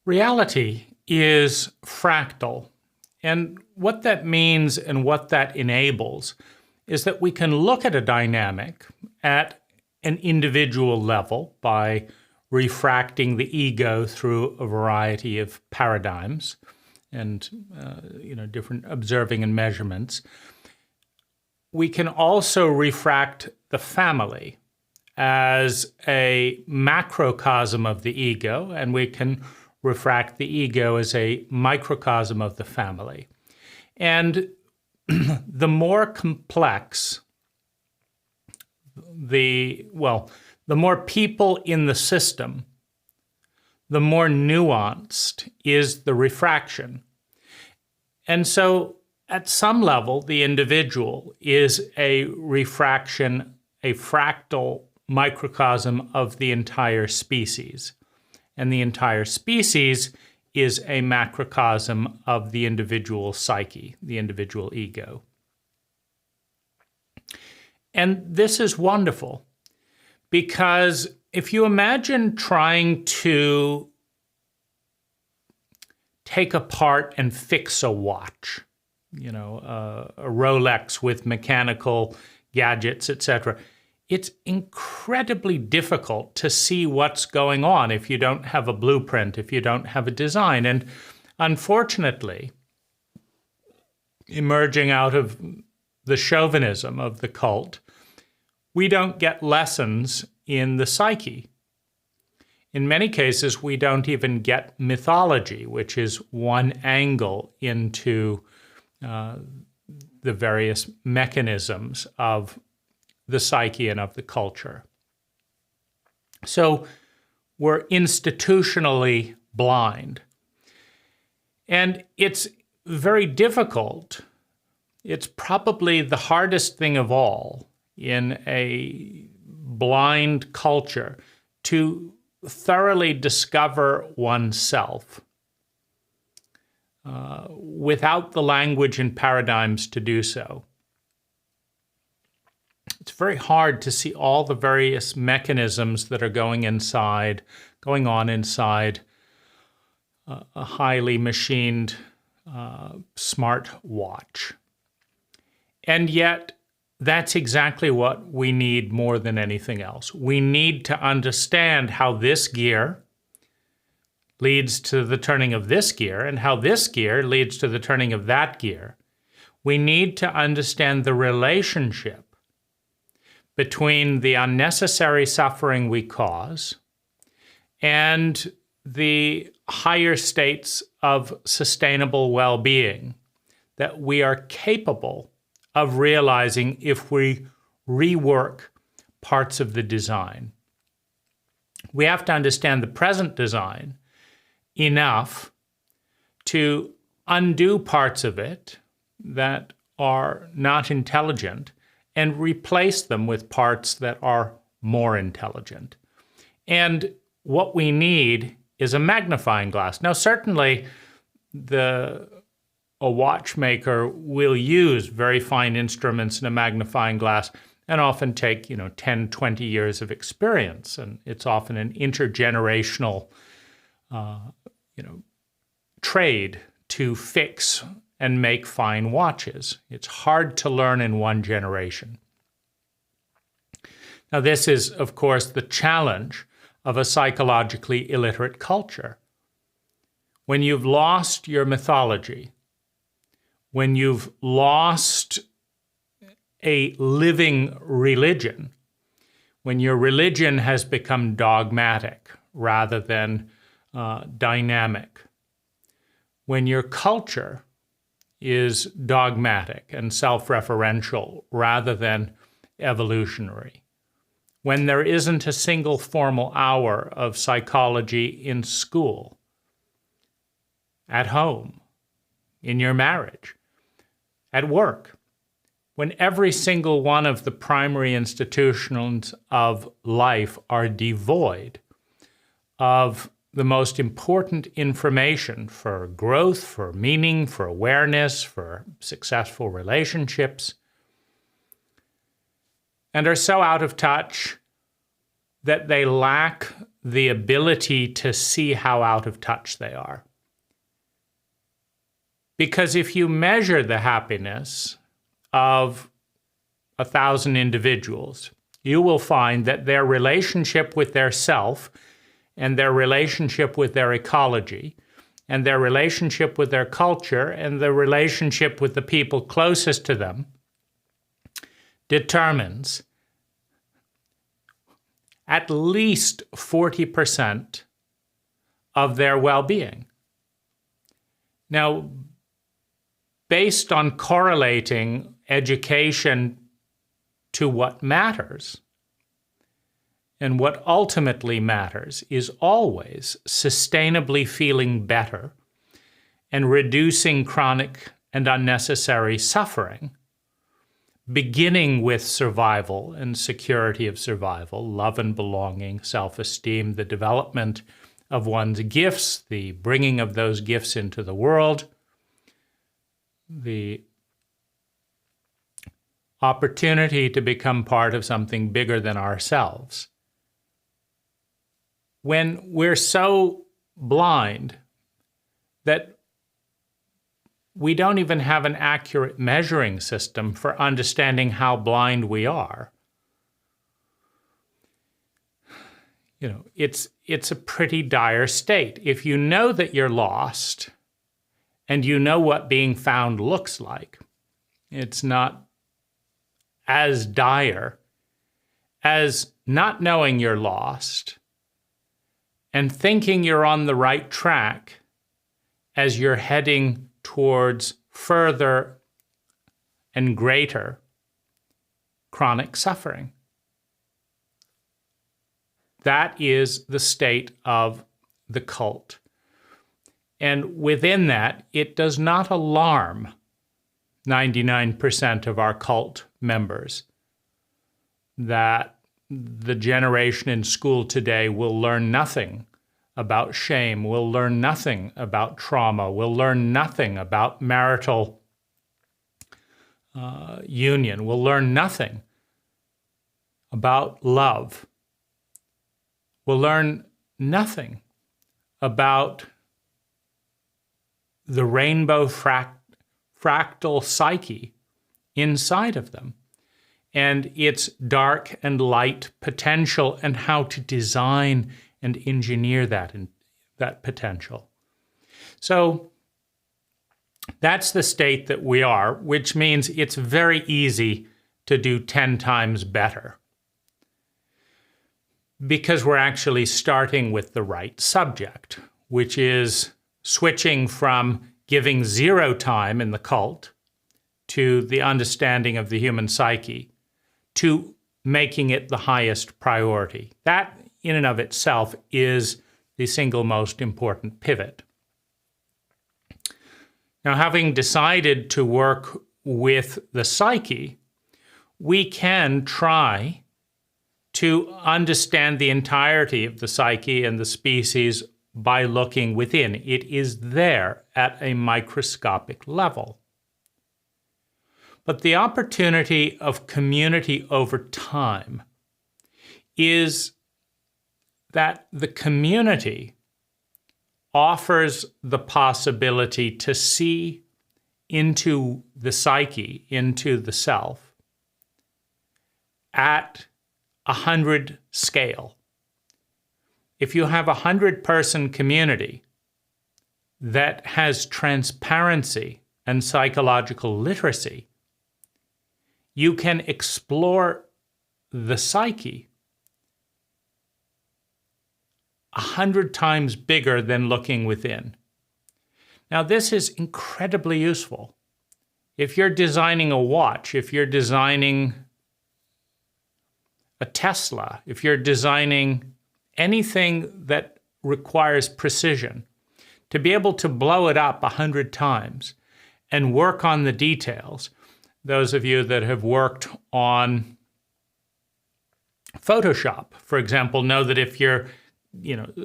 Reality is fractal. And what that means and what that enables is that we can look at a dynamic at an individual level by refracting the ego through a variety of paradigms and different observing and measurements. We can also refract the family as a macrocosm of the ego, and we can refract the ego as a microcosm of the family. And the more complex the more people in the system, the more nuanced is the refraction. And so at some level, the individual is a refraction, a fractal microcosm of the entire species. And the entire species is a macrocosm of the individual psyche, the individual ego. And this is wonderful because if you imagine trying to take apart and fix a watch, a Rolex with mechanical gadgets, etc., it's incredibly difficult to see what's going on if you don't have a blueprint, if you don't have a design. And unfortunately, emerging out of the chauvinism of the cult, we don't get lessons in the psyche. In many cases, we don't even get mythology, which is one angle into the various mechanisms of the psyche and of the culture. So we're institutionally blind. And it's very difficult. It's probably the hardest thing of all in a blind culture to thoroughly discover oneself without the language and paradigms to do so. It's very hard to see all the various mechanisms that are going on inside a highly machined smart watch. And yet, that's exactly what we need more than anything else. We need to understand how this gear leads to the turning of this gear and how this gear leads to the turning of that gear. We need to understand the relationship between the unnecessary suffering we cause and the higher states of sustainable well-being that we are capable of realizing if we rework parts of the design. We have to understand the present design enough to undo parts of it that are not intelligent and replace them with parts that are more intelligent. And what we need is a magnifying glass. Now, certainly, a watchmaker will use very fine instruments and a magnifying glass and often take, 10, 20 years of experience. And it's often an intergenerational, trade to fix and make fine watches. It's hard to learn in one generation. Now, this is, of course, the challenge of a psychologically illiterate culture. When you've lost your mythology, when you've lost a living religion, when your religion has become dogmatic rather than dynamic, when your culture is dogmatic and self-referential rather than evolutionary, when there isn't a single formal hour of psychology in school, at home, in your marriage, at work, when every single one of the primary institutions of life are devoid of the most important information for growth, for meaning, for awareness, for successful relationships, and are so out of touch that they lack the ability to see how out of touch they are. Because if you measure the happiness of 1,000 individuals, you will find that their relationship with their self and their relationship with their ecology and their relationship with their culture and the relationship with the people closest to them determines at least 40% of their well-being. Now, based on correlating education to what matters, and what ultimately matters is always sustainably feeling better and reducing chronic and unnecessary suffering, beginning with survival and security of survival, love and belonging, self-esteem, the development of one's gifts, the bringing of those gifts into the world, the opportunity to become part of something bigger than ourselves. When we're so blind that we don't even have an accurate measuring system for understanding how blind we are, it's a pretty dire state. If you know that you're lost and you know what being found looks like, it's not as dire as not knowing you're lost and thinking you're on the right track as you're heading towards further and greater chronic suffering. That is the state of the cult. And within that, it does not alarm 99% of our cult members that the generation in school today will learn nothing about shame, will learn nothing about trauma, will learn nothing about marital union, will learn nothing about love, will learn nothing about the rainbow fractal psyche inside of them and its dark and light potential and how to design and engineer that potential. So that's the state that we are, which means it's very easy to do 10 times better because we're actually starting with the right subject, which is switching from giving 0 time in the cult to the understanding of the human psyche to making it the highest priority. That in and of itself is the single most important pivot. Now, having decided to work with the psyche, we can try to understand the entirety of the psyche and the species by looking within. It is there at a microscopic level. But the opportunity of community over time is that the community offers the possibility to see into the psyche, into the self, at 100 scale. If you have a 100-person community that has transparency and psychological literacy, you can explore the psyche 100 times bigger than looking within. Now, this is incredibly useful. If you're designing a watch, if you're designing a Tesla, if you're designing anything that requires precision, to be able to blow it up 100 times and work on the details. Those of you that have worked on Photoshop, for example, know that if you're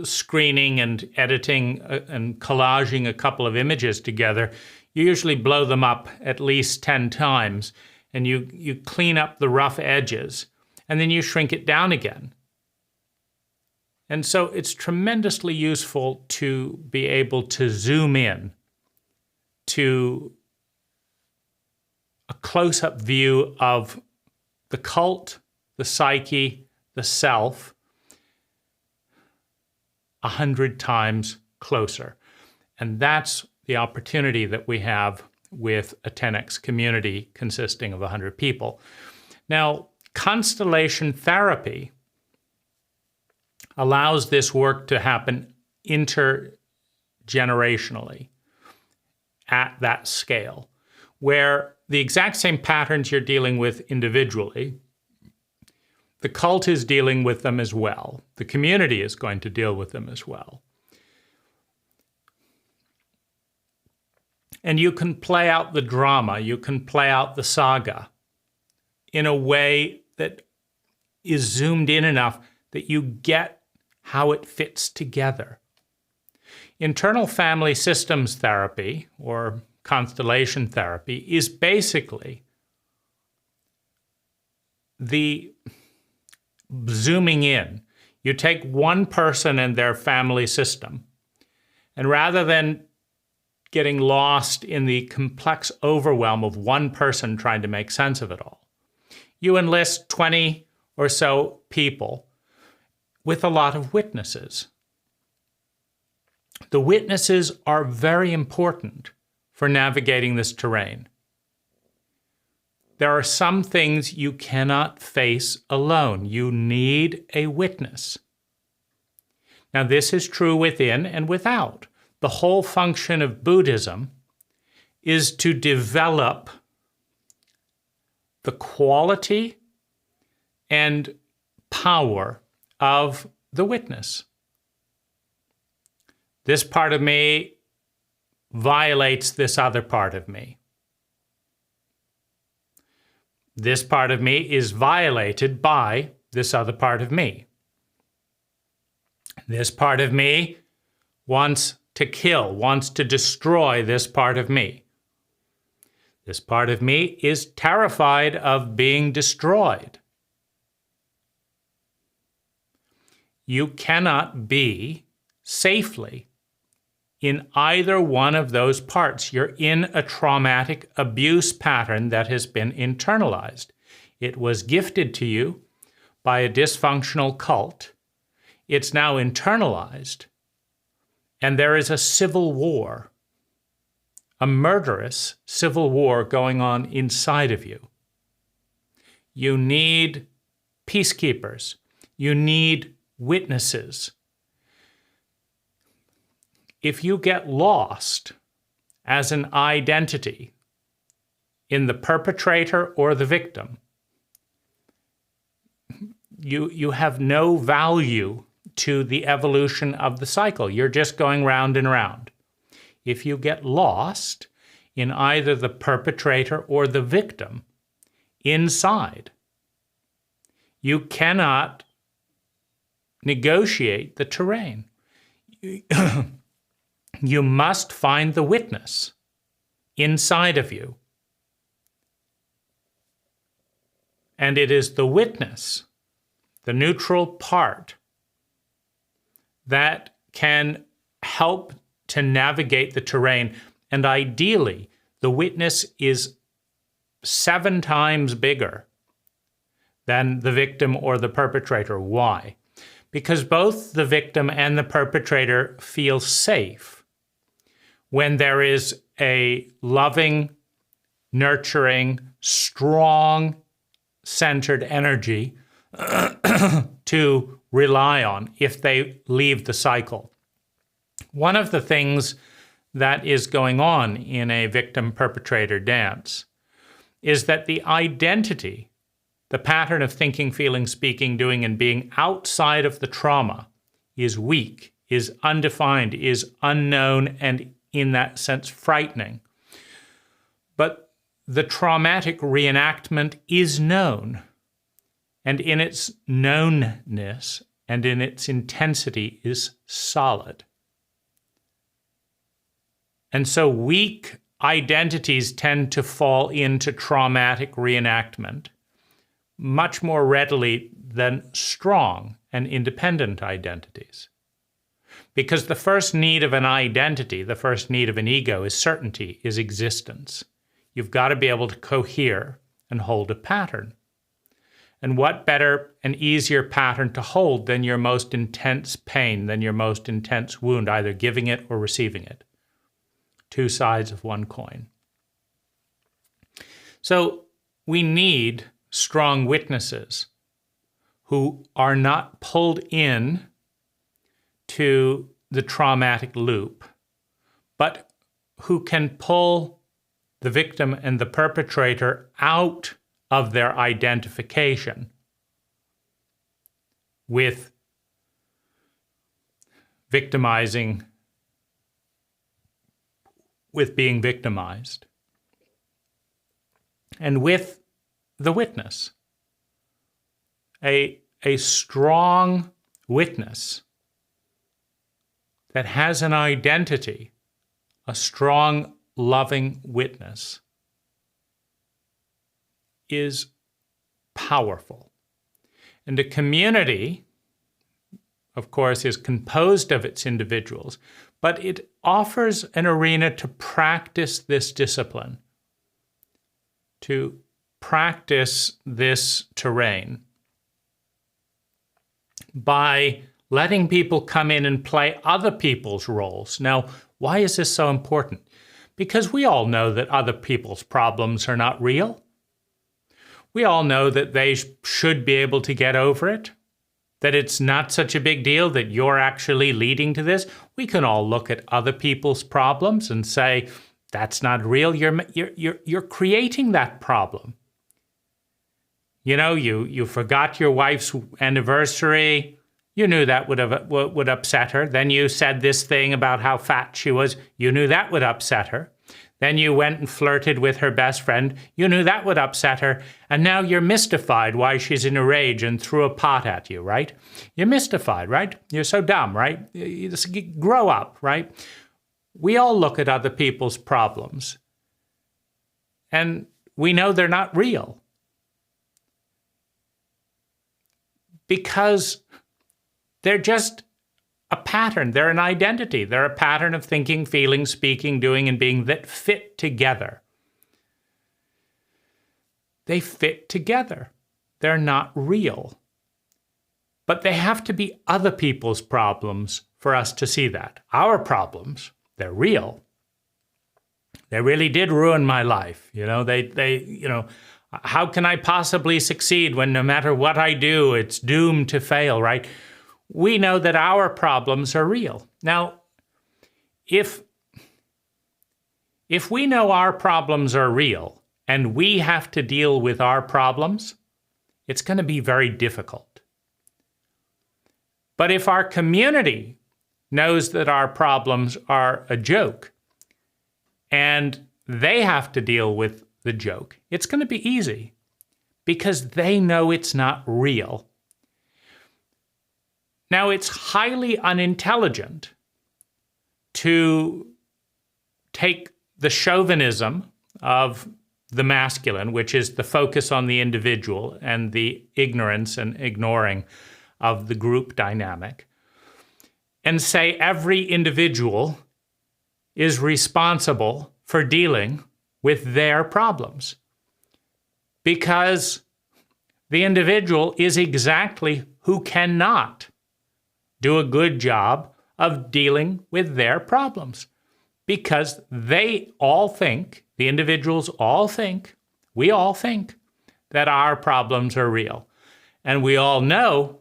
screening and editing and collaging a couple of images together, you usually blow them up at least 10 times, and you clean up the rough edges, and then you shrink it down again. And so it's tremendously useful to be able to zoom in to a close-up view of the cult, the psyche, the self, 100 times closer. And that's the opportunity that we have with a 10X community consisting of 100 people. Now, constellation therapy allows this work to happen intergenerationally at that scale, where the exact same patterns you're dealing with individually, the cult is dealing with them as well. The community is going to deal with them as well. And you can play out the drama, you can play out the saga in a way that is zoomed in enough that you get how it fits together. Internal family systems therapy, or constellation therapy, is basically the zooming in. You take one person and their family system, and rather than getting lost in the complex overwhelm of one person trying to make sense of it all, you enlist 20 or so people with a lot of witnesses. The witnesses are very important for navigating this terrain. There are some things you cannot face alone. You need a witness. Now, this is true within and without. The whole function of Buddhism is to develop the quality and power of the witness. This part of me violates this other part of me. This part of me is violated by this other part of me. This part of me wants to kill, wants to destroy this part of me. This part of me is terrified of being destroyed. You cannot be safely in either one of those parts. You're in a traumatic abuse pattern that has been internalized. It was gifted to you by a dysfunctional cult. It's now internalized. And there is a civil war, a murderous civil war going on inside of you. You need peacekeepers. You need witnesses. If you get lost as an identity in the perpetrator or the victim, you have no value to the evolution of the cycle. You're just going round and round. If you get lost in either the perpetrator or the victim inside, you cannot negotiate the terrain. You must find the witness inside of you. And it is the witness, the neutral part, that can help to navigate the terrain. And ideally, the witness is 7 times bigger than the victim or the perpetrator. Why? Because both the victim and the perpetrator feel safe when there is a loving, nurturing, strong, centered energy to rely on if they leave the cycle. One of the things that is going on in a victim-perpetrator dance is that the identity, the pattern of thinking, feeling, speaking, doing, and being outside of the trauma is weak, is undefined, is unknown, and in that sense frightening. But the traumatic reenactment is known, and in its knownness and in its intensity is solid. And so weak identities tend to fall into traumatic reenactment much more readily than strong and independent identities. Because the first need of an identity, the first need of an ego, is certainty, is existence. You've got to be able to cohere and hold a pattern. And what better and easier pattern to hold than your most intense pain, than your most intense wound, either giving it or receiving it? Two sides of one coin. So we need strong witnesses who are not pulled in to the traumatic loop, but who can pull the victim and the perpetrator out of their identification with victimizing, with being victimized, and with the witness. A strong witness that has an identity, a strong, loving witness, is powerful. And a community, of course, is composed of its individuals, but it offers an arena to practice this discipline, to practice this terrain by letting people come in and play other people's roles. Now, why is this so important? Because we all know that other people's problems are not real. We all know that they should be able to get over it, that it's not such a big deal that you're actually leading to this. We can all look at other people's problems and say, that's not real. You're creating that problem. You know, you forgot your wife's anniversary. You knew that would upset her. Then you said this thing about how fat she was. You knew that would upset her. Then you went and flirted with her best friend. You knew that would upset her. And now you're mystified why she's in a rage and threw a pot at you, right? You're mystified, right? You're so dumb, right? You just grow up, right? We all look at other people's problems, and we know they're not real. Because they're just a pattern. They're an identity. They're a pattern of thinking, feeling, speaking, doing, and being that fit together. They fit together. They're not real. But they have to be other people's problems for us to see that. Our problems, they're real. They really did ruin my life. How can I possibly succeed when no matter what I do, it's doomed to fail, right? We know that our problems are real. Now, if we know our problems are real and we have to deal with our problems, it's going to be very difficult. But if our community knows that our problems are a joke and they have to deal with the joke, it's going to be easy because they know it's not real. Now, it's highly unintelligent to take the chauvinism of the masculine, which is the focus on the individual and the ignorance and ignoring of the group dynamic, and say every individual is responsible for dealing with their problems. Because the individual is exactly who cannot do a good job of dealing with their problems. Because they all think, the individuals all think, we all think that our problems are real. And we all know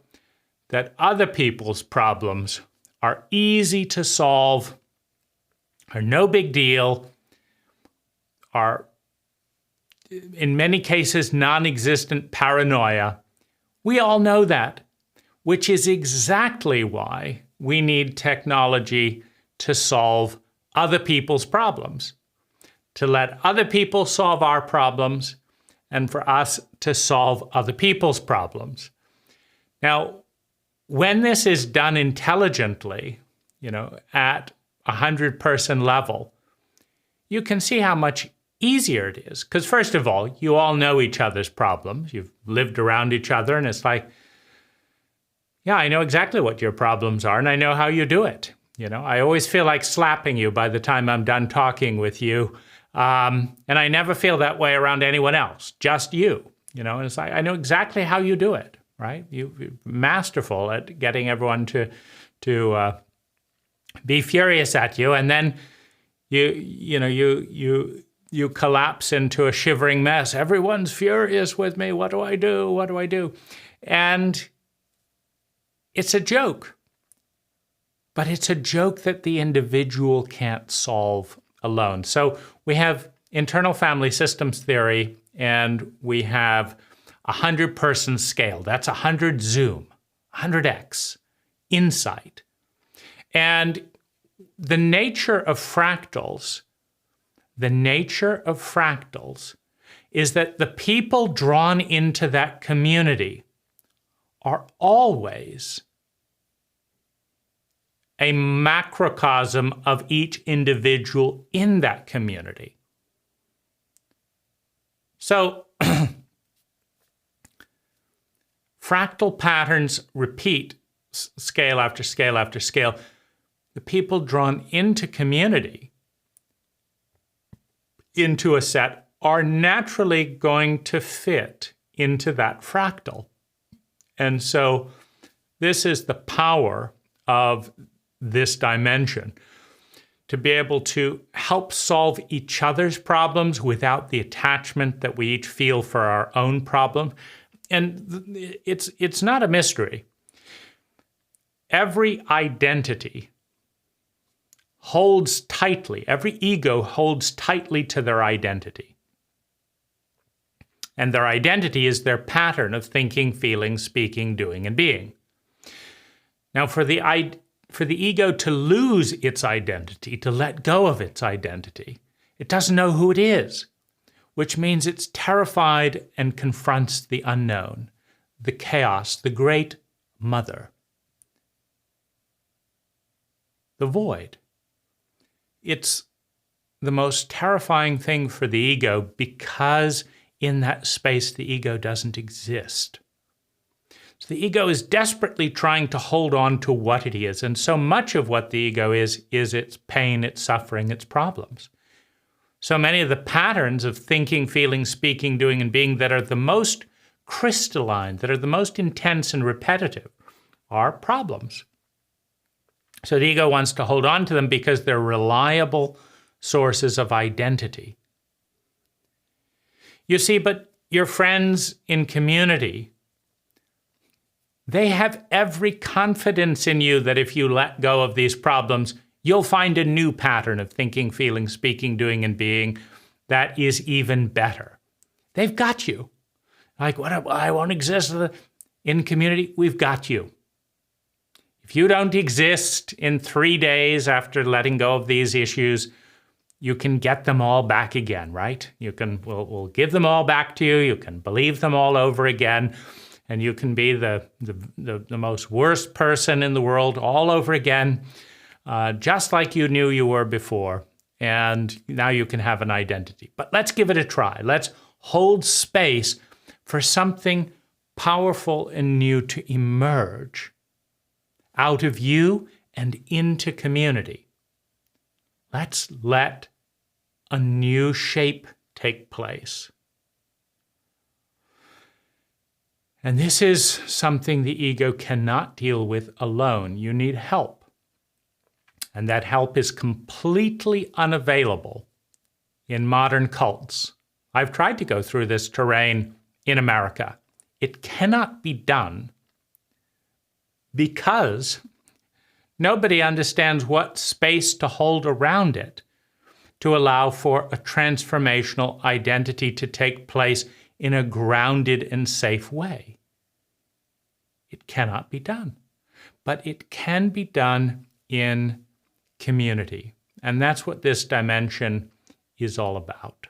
that other people's problems are easy to solve, are no big deal, are in many cases non-existent paranoia. We all know that, which is exactly why we need technology to solve other people's problems, to let other people solve our problems, and for us to solve other people's problems. Now, when this is done intelligently, at 100-person level, you can see how much easier it is. Because first of all, you all know each other's problems. You've lived around each other, and it's like, Yeah, I know exactly what your problems are, and I know how you do it. I always feel like slapping you by the time I'm done talking with you. And I never feel that way around anyone else, just you. And it's like, I know exactly how you do it, right? You're masterful at getting everyone to be furious at you, and then you collapse into a shivering mess. Everyone's furious with me. What do I do? What do I do? And it's a joke. But it's a joke that the individual can't solve alone. So we have internal family systems theory, and we have 100-person scale. That's 100 Zoom, 100x, insight. And the nature of fractals is that the people drawn into that community are always a macrocosm of each individual in that community. So fractal patterns repeat scale after scale after scale. The people drawn into community, into a set, are naturally going to fit into that fractal. And so this is the power of this dimension, to be able to help solve each other's problems without the attachment that we each feel for our own problem. And it's not a mystery. Every identity holds tightly, every ego holds tightly to their identity. And their identity is their pattern of thinking, feeling, speaking, doing, and being. Now, for the ego to lose its identity, to let go of its identity, it doesn't know who it is, which means it's terrified and confronts the unknown, the chaos, the great mother, the void. It's the most terrifying thing for the ego, because in that space the ego doesn't exist. So the ego is desperately trying to hold on to what it is, and so much of what the ego is its pain, its suffering, its problems. So many of the patterns of thinking, feeling, speaking, doing, and being that are the most crystalline, that are the most intense and repetitive, are problems. So the ego wants to hold on to them because they're reliable sources of identity. You see, but your friends in community, they have every confidence in you that if you let go of these problems, you'll find a new pattern of thinking, feeling, speaking, doing, and being that is even better. They've got you. Like, what? I won't exist in community. We've got you. If you don't exist in 3 days after letting go of these issues, you can get them all back again, right? We'll give them all back to you. You can believe them all over again. And you can be the most worst person in the world all over again, just like you knew you were before. And now you can have an identity. But let's give it a try. Let's hold space for something powerful and new to emerge out of you and into community. Let's let a new shape take place. And this is something the ego cannot deal with alone. You need help. And that help is completely unavailable in modern cults. I've tried to go through this terrain in America. It cannot be done because nobody understands what space to hold around it to allow for a transformational identity to take place in a grounded and safe way. It cannot be done, but it can be done in community. And that's what this dimension is all about.